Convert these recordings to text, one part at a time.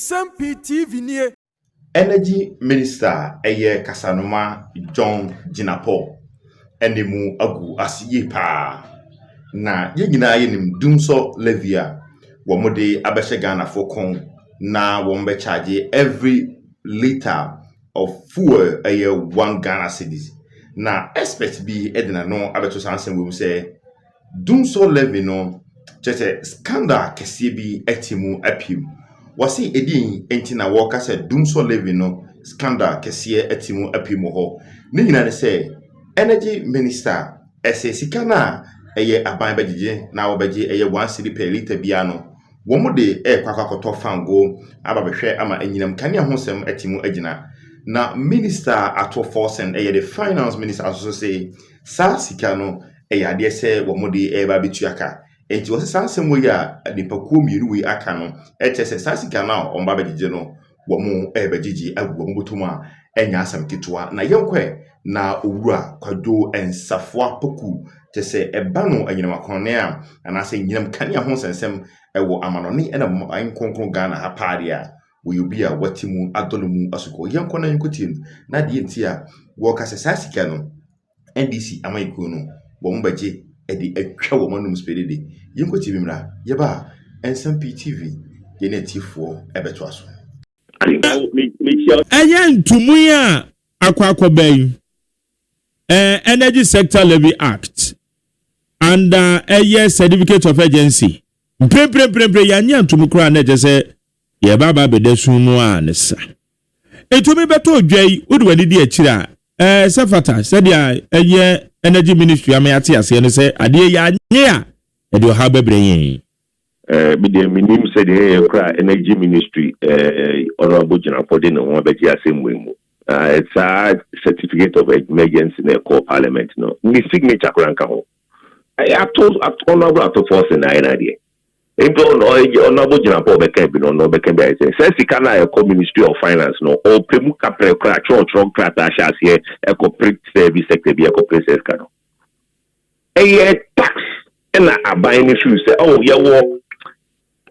Nsem-Pii TV nie. Energy Minister Eye Kasanoma John Jinapo enemu agu asiye pa na ye nyina ye nim dumsor levy a womode abehye Ghana for kon na wombe charge every liter of fuel 1 Ghana cedis na expert bi edina no abeto sansen we say dumsor levy no chete scandal kese bi etimu apim wasi edin enti na woka se dumsor levy no scandal kese etimu apim ho ni nyina ne say Energy Minister sika na eye aban bagije na obaje eye 1 cedi per liter bia no womode kwakwakoto fango ababehwe ama enyinam kane ahosem atimu agina na minister ato forcen eye the finance minister also say sa sika no eye ade se womode ba betuaka enti wose sansem wo ya nipakuo miru we aka no se sa sika na omba bagije no womo bagiji agu mbotuma enya asam ketua na yenkwe na owura kwado ensafo poku tese eba no anyinam akone a anase nyinam kane ahosensem ewo amanone ena ankonkron Ghana ha paade a we obi a watimu adolumu asuko yenko na yenkotin na die ntia wo kase sasika no NDC amaiko no wo mbaje edi atwa wo manum spedede yenkoti bimra yeba Nsem-Pii TV yenetifo ebeto aso ayan tumuya akwakobai Energy Sector Levy Act and a year certificate of agency. Pre yanya tumukura na jese ye baba bedesu no anesa. Etumi beto dwai udwani di akira sefata said ya eye energy ministry amate ase no se ade ya anye a e de ha bebre minim said the energy ministry honorable general for the no abeti asem it's a certificate of emergency in the core parliament. No, my signature cranka ho. I told honorable to force in idea. If honorable general for Bekan, no Bekan, says he can a ministry of finance, no, or Premuka crack, church, crash, here, a corporate service sector, be a corporate sector. A tax and a buying issue say, oh, yeah, well,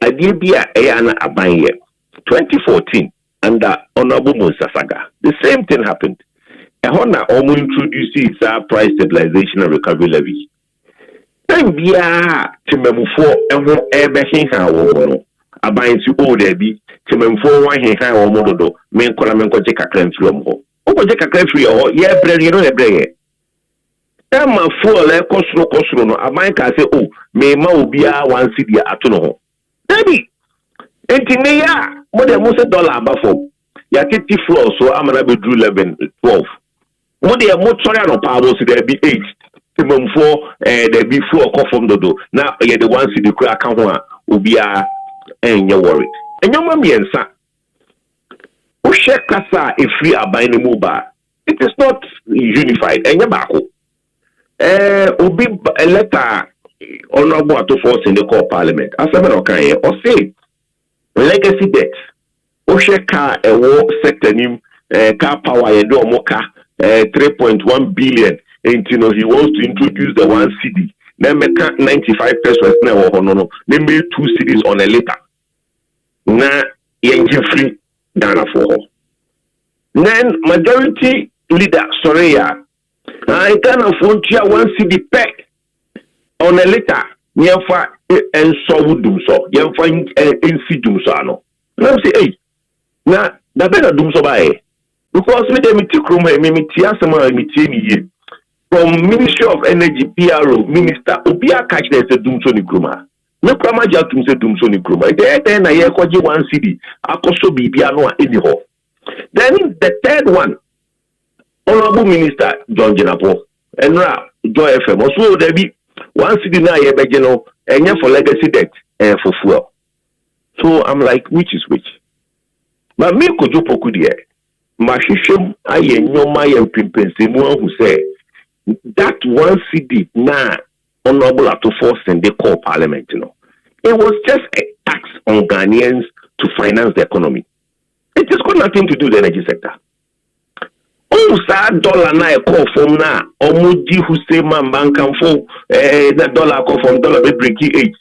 I did be a buying year 2014. Under Honorable Musasaga. The same thing happened. Ehona Omo introduced price stabilization and recovery levy. Then bia timemufo eho ebehin ha wo aban si o de bi timemufo wan hin ha wo mododo men kola men ko je kakra mfiri om ho. O ko je kakra mfiri ho ye brere no ye brere. Tama fuel e kosoro no aban ka say oh me ma obia 1 cedi ato no ho. Debi enti ya more than $1 above ya 50 floors so amana be drew 11 12 more than motoria no power so there be 8 timum for there be floor come from dodo now ya the 1 cedi kura account ho a obi a enye worried enyoma miensa o she kasa e free aban mu ba it is not unified enye baako obi a letter honorable ato force in the core parliament asema no kan o say legacy debt Osheka war sector nim car power ye do omoka 3.1 billion and you know he wants to introduce the 1 cedi then make 95 pesos na wo no then make 2 cedis on a liter na ye free Ghana for then majority leader sorry ya I Ghana for 1 cedi per on a liter Yemfa and so dumsor. Yemfa ensi dumsor no. Let me say, hey, na better dumsor by because me dem tikrum me tiasema me tie ni from Ministry of Energy PRO Minister Obia catch there say dumsor ni kroma. Me krama ja tum say dumsor ni kroma. Dey na ye kwaje 1 cedi akoso bibia no eni ho. Then the third one, Honorable Minister John Jinapo Enra Joy FM also there be 1 cedi na ye begeno enya for legacy debt and for fuel. So I'm like, which is which? But me kojo poku die. Ma hwehwem aye nyoma ye mpempensemu who say that 1 cedi na honorable ato force in the core parliament, you know. It was just a tax on Ghanaians to finance the economy. It has got nothing to do with the energy sector. Oh, $1 na call from na omuji who say man bank and for the dollar call from dollar be breaking 8.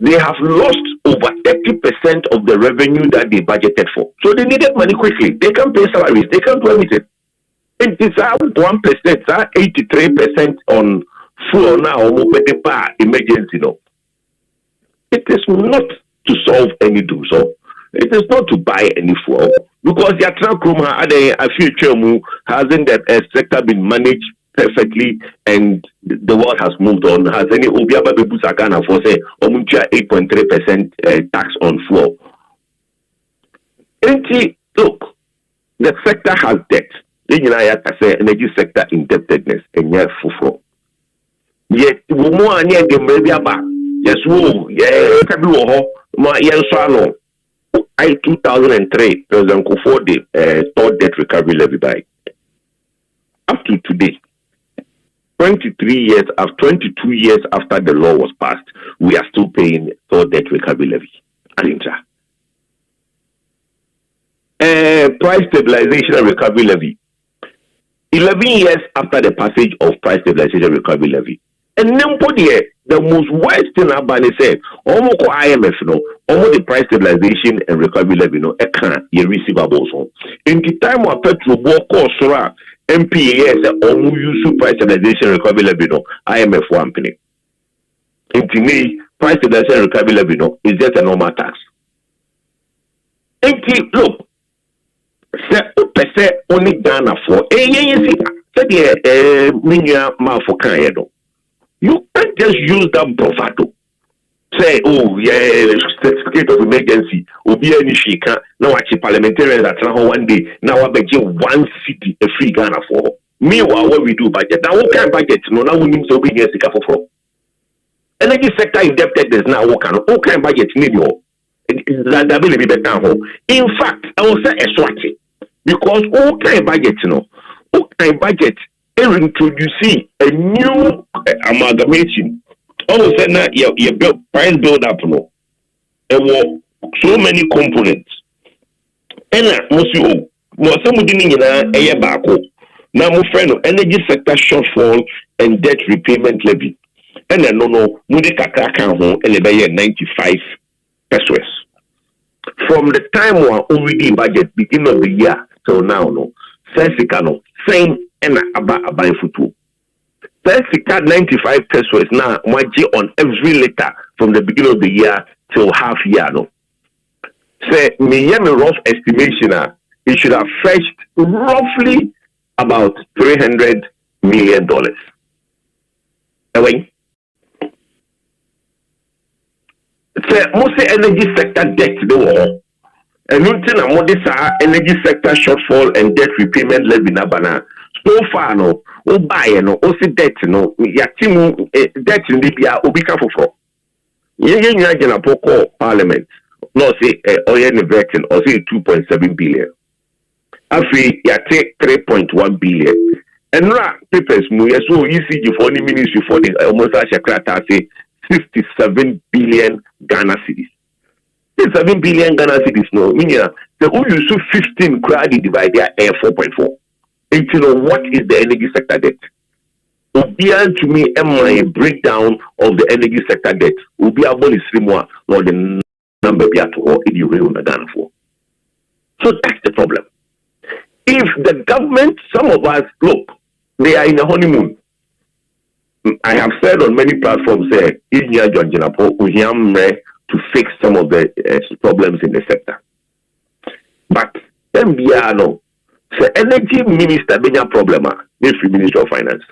They have lost over 30% of the revenue that they budgeted for. So they needed money quickly. They can pay salaries. They can do everything. It is 1%, 83% on fuel now, emergency. No. It is not to solve any dumsor. It is not to buy any fuel. Because the future hasn't that sector been managed perfectly and the world has moved on. Has any Obiaba Bebusakana for say 8.3% tax on fuel? Look, the sector has debt. The energy sector indebtedness and yet full. Yet we more near the media back. Yes, I 2003 President Kufuor the third debt recovery levy by up to today. 22 years after the law was passed, we are still paying third debt recovery levy. Price stabilization and recovery levy. 11 years after the passage of price stabilization and recovery levy. And the most worst thing about it said, almost IMF no, almost the price stabilization and recovery levy no, you receivables on. In the time of petrol cost MPAS almost use price stabilization and recovery levy no, IMF one penny. In the price stabilization and recovery levy no, is just a normal tax. Look. Say only Ghana for you can't just use that bravado. Say, oh yeah, certificate of emergency, Obi any shika, now actually parliamentarians at one day, now I bet you one city a free Ghana for. Meanwhile, what we do budget. Now what kind of budget? No, now we need to be here for. Energy sector indebtedness now what kind of budget need you? In fact, I will say a swatty because all kind budget, all kind budget is introducing a new amalgamation. All of a sudden, you build price build up, there were so many components. And now, my friend, energy sector shortfall and debt repayment levy. And then, no, and 95 pesos. From the time we are already budget beginning of the year till now, no, Sensika same and about football. Sensika 95 pesos now on every letter from the beginning of the year till half year, no. Say me a rough estimation, it should have fetched roughly about $300 million. Away. Say most energy sector debt the war. And nothing about this energy sector shortfall and debt repayment levy na bana. So far no, o buy no, o see debt no, yatimu debt in Libya obi ka foforo. Ye nyagina poko parliament. No say oil investing or say 2.7 billion. Afi yate 3.1 billion. And ra papers mu yeso ECG for the ministry for the almost a say 67 billion Ghana cedis. 7 billion Ghana cedis no, meaning the who use 15 credit divide their air 4.4. And you know what is the energy sector debt? Obian to me a breakdown of the energy sector debt. Obia is more or the number be at all in the real Ghana for. So that's the problem. If the government, some of us look, they are in a honeymoon. I have said on many platforms to fix some of the problems in the sector. But MBR the energy minister being a problem, this Minister of Finance.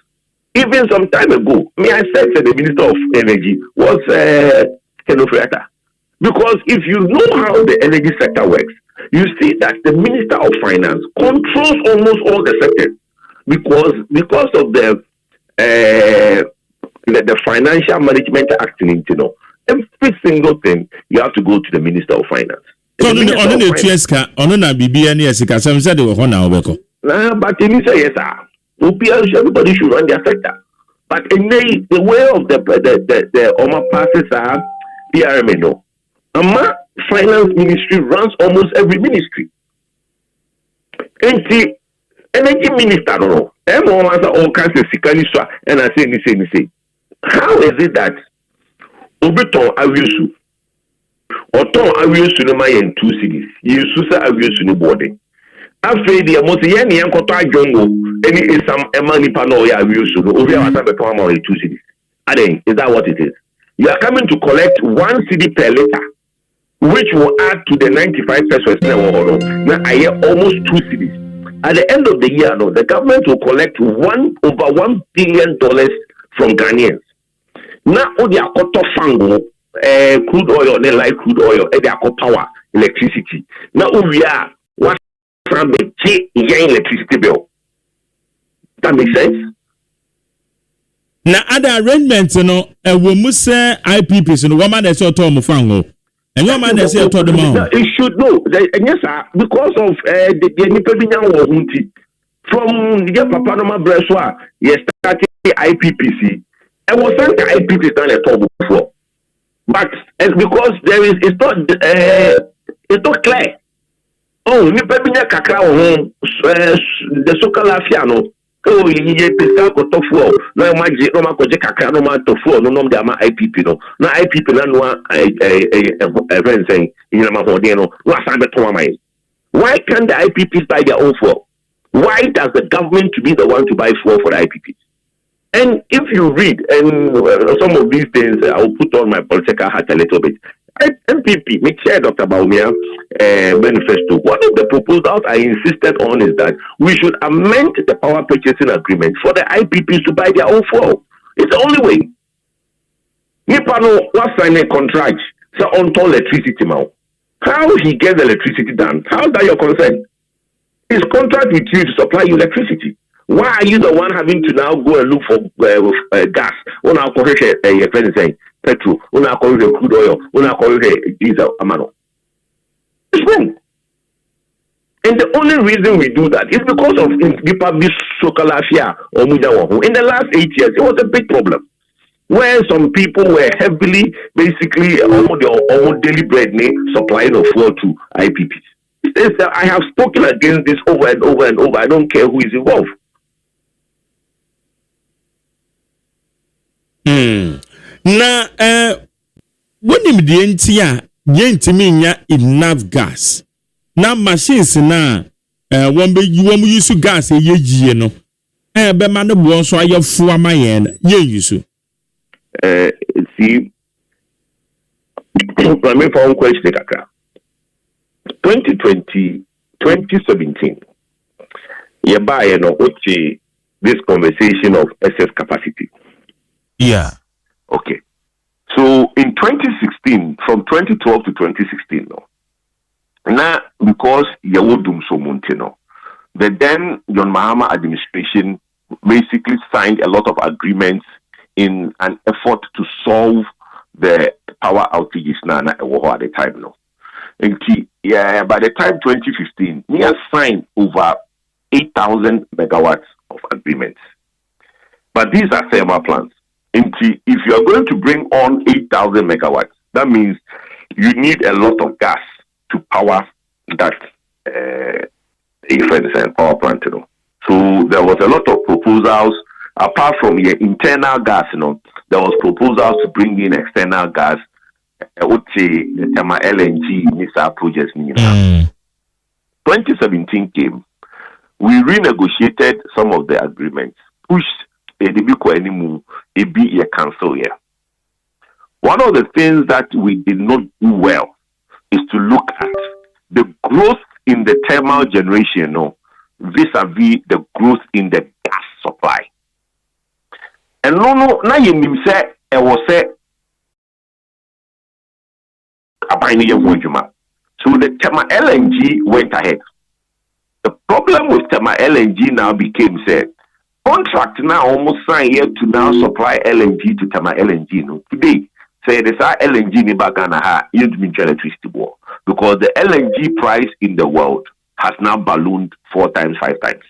Even some time ago, I said that the Minister of Energy was Kenofreta. Because if you know how the energy sector works, you see that the Minister of Finance controls almost all the sectors because of the Financial Management Act in every single thing you have to go to the Minister of Finance. So on the TSK, on a BBN, some said they were on our vehicle. But you say yes, sir. Everybody should run their sector. But in the way of the Oma passes are PRM no. Finance Ministry runs almost every ministry. And the energy minister no. Everyone has all kinds of sikaniswa and I say. How is it that Obiton Awisu Oton awie sunoma yen 2 cities. Yesusa awie sunu boarding. Afei de mo se yen yen koto adwongo eni esam ema nipa no ya awie sunu. Obi a wasa beto ama 2 cities. Aden, is that what it is? You are coming to collect 1 cedi per liter, which will add to the 95 pesos now I hear almost 2 cities. At the end of the year, no, the government will collect over $1 billion from Ghanaians. Now, all the akoto fango, crude oil, they like crude oil, and the power, electricity. Now, we are what from the electricity bill. That makes sense. Na other arrangements no we must say IPPs no woman dey say to mo fango. And your man dey say to them all. It should know. And yes sir, because of the nipa binya wo hunti. From the papa no ma breswa, yes started IPPC. And was sent IPPC down the top before. But because it's not clear. Oh, nipa binya kakra wo the so-called afiano. Oh, you pesa ko tofu na maji no makoje kakra no ma tofu no nom de ama IPP no na IPP na no event saying in ma hode no asan beto amai. Why can't the IPPs buy their own fuel? Why does the government to be the one to buy fuel for the IPPs? And if you read and some of these things, I will put on my political hat a little bit. MPP, make sure Dr. Baumia manifesto. One of the proposals I insisted on is that we should amend the power purchasing agreement for the IPPs to buy their own fuel. It's the only way. Nipano was signing a contract so on electricity now. How he gets the electricity done? How is that your concern? His contract with you to supply you electricity. Why are you the one having to now go and look for gas? On our saying petrol, on our crude oil, on our diesel, amano. It's wrong. And the only reason we do that is because of the Sokalafia or Mujawahu. In the last 8 years, it was a big problem. Where some people were heavily, basically, almost daily bread supplying of fuel to IPPs. I have spoken against this over and over and over. I don't care who is involved. Na wonim die nti a yentimi nya enough gas. Na machines na won use gas yeyie no. Be ma no bo so ayefu amaye ye use. See, I mean for one question kaka. 2017, you know, this conversation of excess capacity. Yeah. Okay. So in 2016, from 2012 to 2016, no. Now, because Yawo dumsor Montino, the then John Mahama administration basically signed a lot of agreements in an effort to solve the power outages now at the time, no. And yeah, by the time 2015, we have signed over 8,000 megawatts of agreements. But these are thermal plants. And if you are going to bring on 8,000 megawatts, that means you need a lot of gas to power that power plant. You know. So there was a lot of proposals. Apart from your internal gas, you know, there was proposals to bring in external gas. I would say the Tema LNG missile projects. 2017 came. We renegotiated some of the agreements, pushed a cancel here. One of the things that we did not do well is to look at the growth in the thermal generation, no, vis-a-vis the growth in the gas supply. And now you say it was so the Tema LNG went ahead. The problem with Tema LNG now became said contract now almost signed here to now supply LNG to Tema LNG. No? Today, say this LNG in Bagana you to electricity war because the LNG price in the world has now ballooned 4 times, 5 times.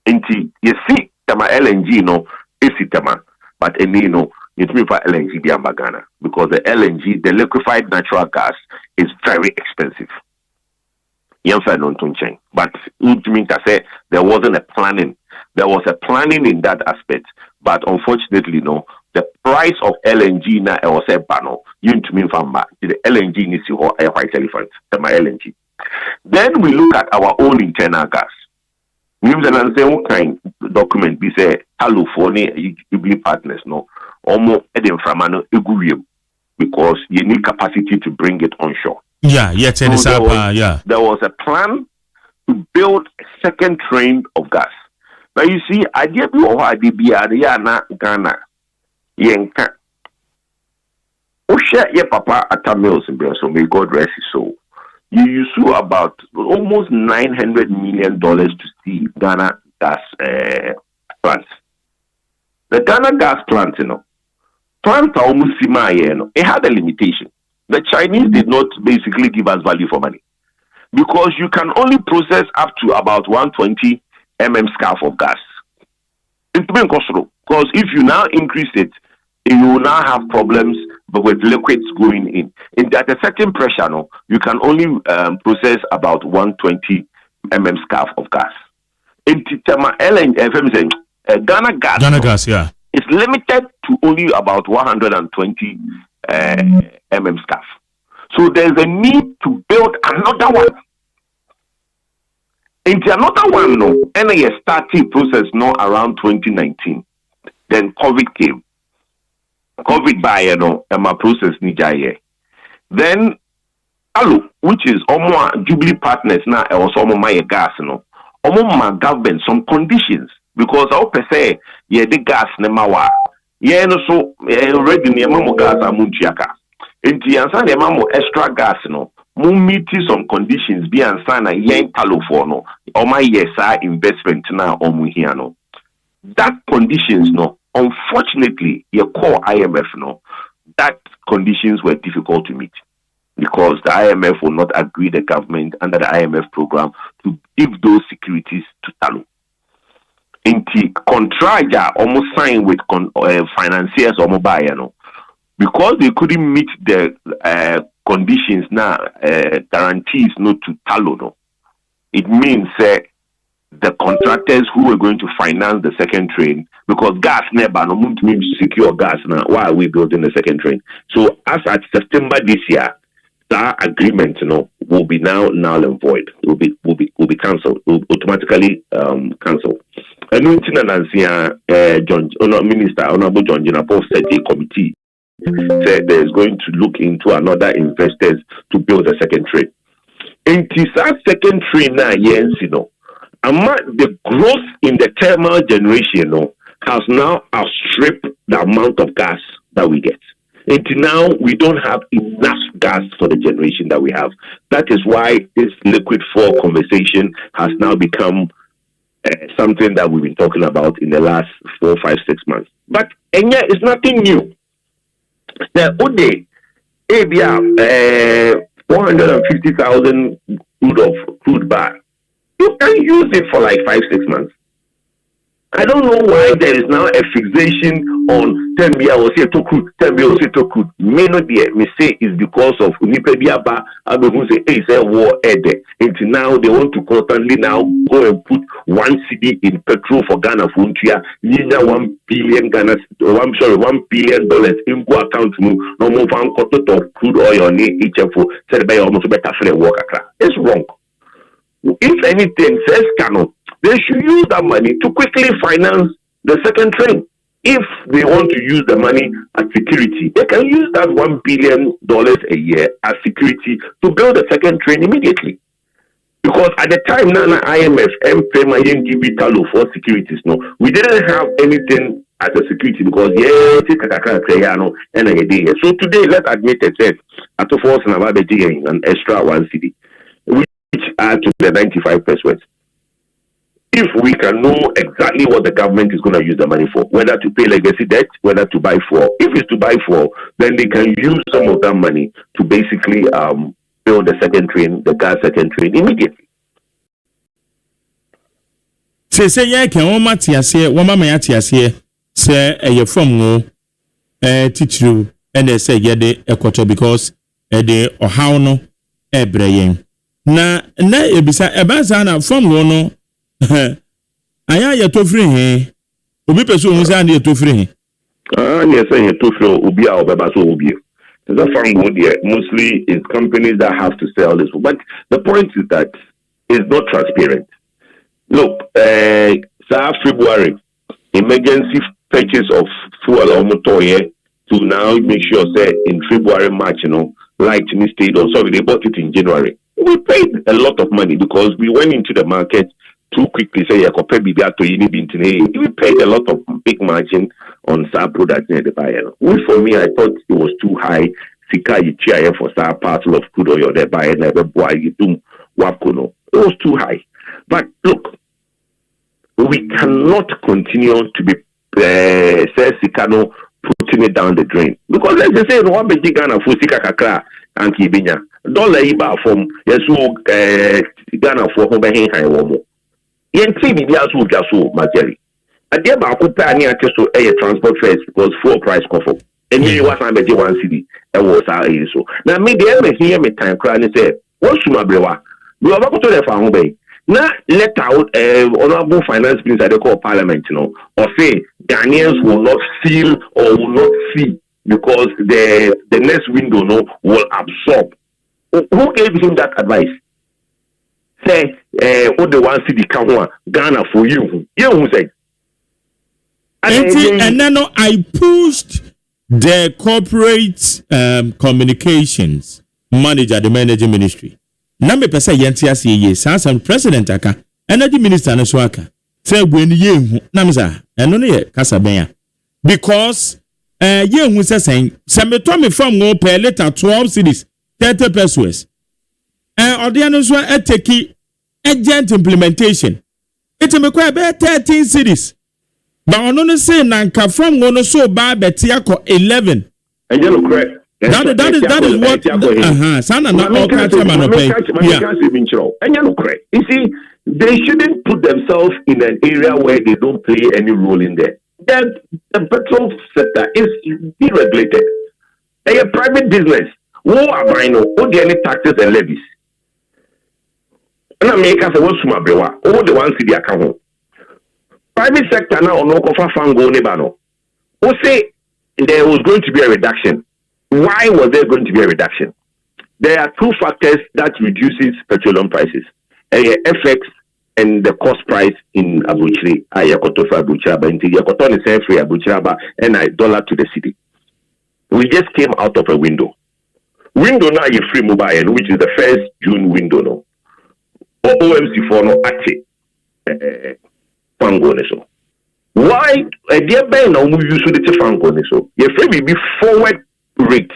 And you see Tema LNG no is Tema, but you know you to for LNG in Bagana because the LNG, the liquefied natural gas, is very expensive. But there wasn't a planning. There was a planning in that aspect, but unfortunately, no, the price of LNG na e was a bano to mean famba the LNG ni si ho a white elephant the my LNG. Then we look at our own internal gas. Means and say what kind document be say hello for any partners no almost edin framano egurium because you need capacity to bring it onshore. Yeah, yet so there was a plan to build a second train of gas. Now you see, I did be na Ghana. Yenka. Osha ye papa at Tamils in so may God rest his soul. You use about almost $900 million to see Ghana gas plants. The Ghana gas plants, plants are almost similar, it had a limitation. The Chinese did not basically give us value for money because you can only process up to about 120 scarf of gas. Because if you now increase it, you will now have problems with liquids going in. And at a certain pressure, you can only process about 120 scarf of gas. In Ghana gas, yeah, it's limited to only about 120 scarf. So there's a need to build another one. Into another one, and a starting process around 2019. Then COVID came. COVID by and my process nijaye. Then which is almost Jubilee partners now also my gas my government some conditions because I per se the gas nemawa. So already near mamo gas amunchiaka. Into yansa the mamo extra gas meet some conditions be and sign a yen talofono or my investment now on that conditions unfortunately your core IMF that conditions were difficult to meet because the IMF will not agree the government under the IMF program to give those securities to Talo. Inti contraja almost signed with financiers or mobile because they couldn't meet the conditions now guarantees not to Talo. It means the contractors who were going to finance the second train because gas never no means secure gas now. Why are we building the second train? So as at September this year, that agreement will be now null and void. Will be cancelled. Will automatically cancelled. And Minister Honorable John Jinapo said a committee said there is going to look into another investors to build a second train. And that second train now, yes, the growth in the thermal generation has now outstripped the amount of gas that we get. Until now, we don't have enough gas for the generation that we have. That is why this liquid fuel conversation has now become something that we've been talking about in the last 4, 5, 6 months. But and yet, it's nothing new. The ODE, ABR, 450,000 crude bar. You can use it for like 5, 6 months. I don't know why there is now a fixation on 10 billion or say to crude, 10 billion or say to crude. May not be a mistake is because of Unipedia who say hey, say war there. Until now they want to constantly now go and put 1 CD in petrol for Ghana for Untia, Nina $1 billion $1 billion in go account no more fan quarter of crude oil on HFO said by almost better for the worker. It's wrong. If anything says cannot, they should use that money to quickly finance the second train. If they want to use the money as security, they can use that $1 billion a year as security to build a second train immediately. Because at the time, Nana IMF and Talo for securities, we didn't have anything as a security because so today, let's admit it, at the force and about an extra 1 CD, which add to the 95%. If we can know exactly what the government is going to use the money for, whether to pay legacy debt, whether to buy fuel. If it's to buy fuel, then they can use some of that money to basically build the second train, the gas second train immediately. Say yeah, can one matiase, one mama yatiase, say a from no teach you and they say yeah the equator because de or how no brain. Na ebisa ebaza na from no aya ya to free he obi peso hu say na to free he Yes, I to feel Ubia or Bebaso Ubia. There's a farm good here. Mostly it's companies that have to sell this. But the point is that it's not transparent. Look, February, emergency purchase of fuel or motor here to now make sure say in February, March, light in the state or sorry, they bought it in January. We paid a lot of money because we went into the market too quickly. Say, we paid a lot of big margin on SAR products near the buyer. For me, I thought it was too high. Sika you for SAR parcel of crude oil, the buyer never buy it. It was too high. But look, we cannot continue to be Sikano putting it down the drain. Because let's just say no be Ghana for Sika Kakra and Kibinya. Dollar iba from yesu Ghana for home high womo. Yen TV dia so dwa so Majeri. Ade ba ko pa ani ate so transport fares because fuel price cover. And you was am be 1 cedi e was so. Na me dey me hear me time kra ni say what suma brewa. We over to the farm bay. Now let out honorable finance minister they call parliament, or say Ghanaians will not feel or will not see because the next window will absorb. Who gave him that advice? Say what the 1 cedi come Ghana for you. You who say? And then I pushed the corporate communications manager, the managing ministry. Nambe pesa yenti asiye sansan president aka energy minister no so aka say when ye hu namza eno ne ye kasa ben because ye hu say me to me from go per liter 12 cedis 30 pesos ode ano so take agent implementation it me kwa be 13 cedis but ono no say nanka from go no so ba beti akọ 11 and you correct. That is what Sana not all man pay. You see, they shouldn't put themselves in an area where they don't play any role in there. The petrol sector is deregulated. They are private business. Who are buying all the taxes and levies? And America say what's my brewa? All the ones in the account. Private sector now no cover fango nebano. Who say there was going to be a reduction? Why was there going to be a reduction? There are two factors that reduces petroleum prices. FX and the cost price in Abuchiri. Ayakoto for Abuchiraba. Yakoto is free Abuchiraba and $1 to the city. We just came out of a window. Window now you free mobile, which is the first June window no. OMC for no ate. Pango so. Why a dear Ben no use the fango so? You free be forward rate.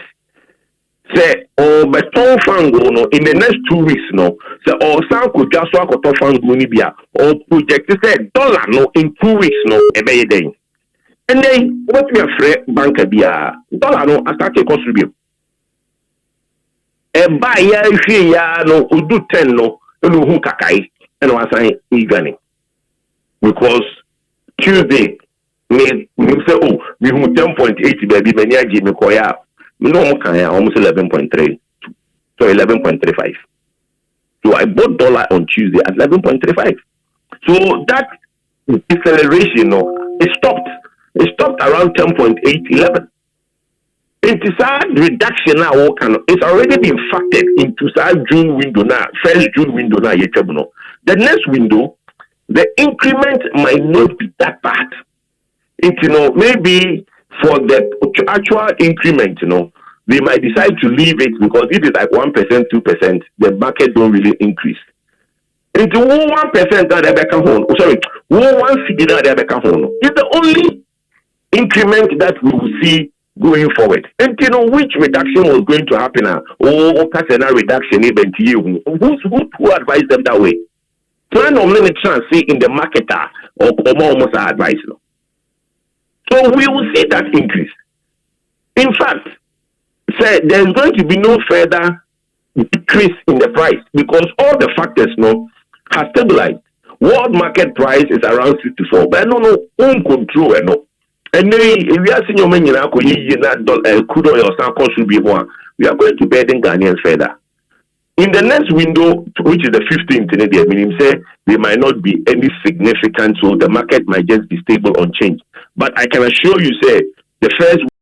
Say beton fango no in the next 2 weeks no. Say san could just walk to fango ni bia or project say dollar no in 2 weeks no ebe day. And then what we afraid bank bia dollar no start to contribute. E buy ya no udu 10 no no hu kakai and was saying igani because Tuesday me say we hu 10.8 baby many aji me koya no almost 11.3 so 11.35. So I bought dollar on Tuesday at 11.35. So that deceleration it stopped around 10.8 11. It's a reduction now it's already been factored into June window now, first June window now. The next window, the increment might not be that bad. It maybe for the actual increment, they might decide to leave it because if it's like 1%, 2%, the market don't really increase. Into 1% that they back home. Sorry, 1 city that they back home. It's the only increment that we will see going forward. And which reduction was going to happen? Reduction even to you. Who advised them that way? So I normally try see in the marketer or almost advice. So we will see that increase. In fact, say there's going to be no further decrease in the price because all the factors have stabilized. World market price is around 64, but own control and then if we are seeing your money now, crude oil should be one. We are going to burden Ghanaians further. In the next window, which is the 15th, meaning say there might not be any significant, so the market might just be stable, unchanged. But I can assure you, say The first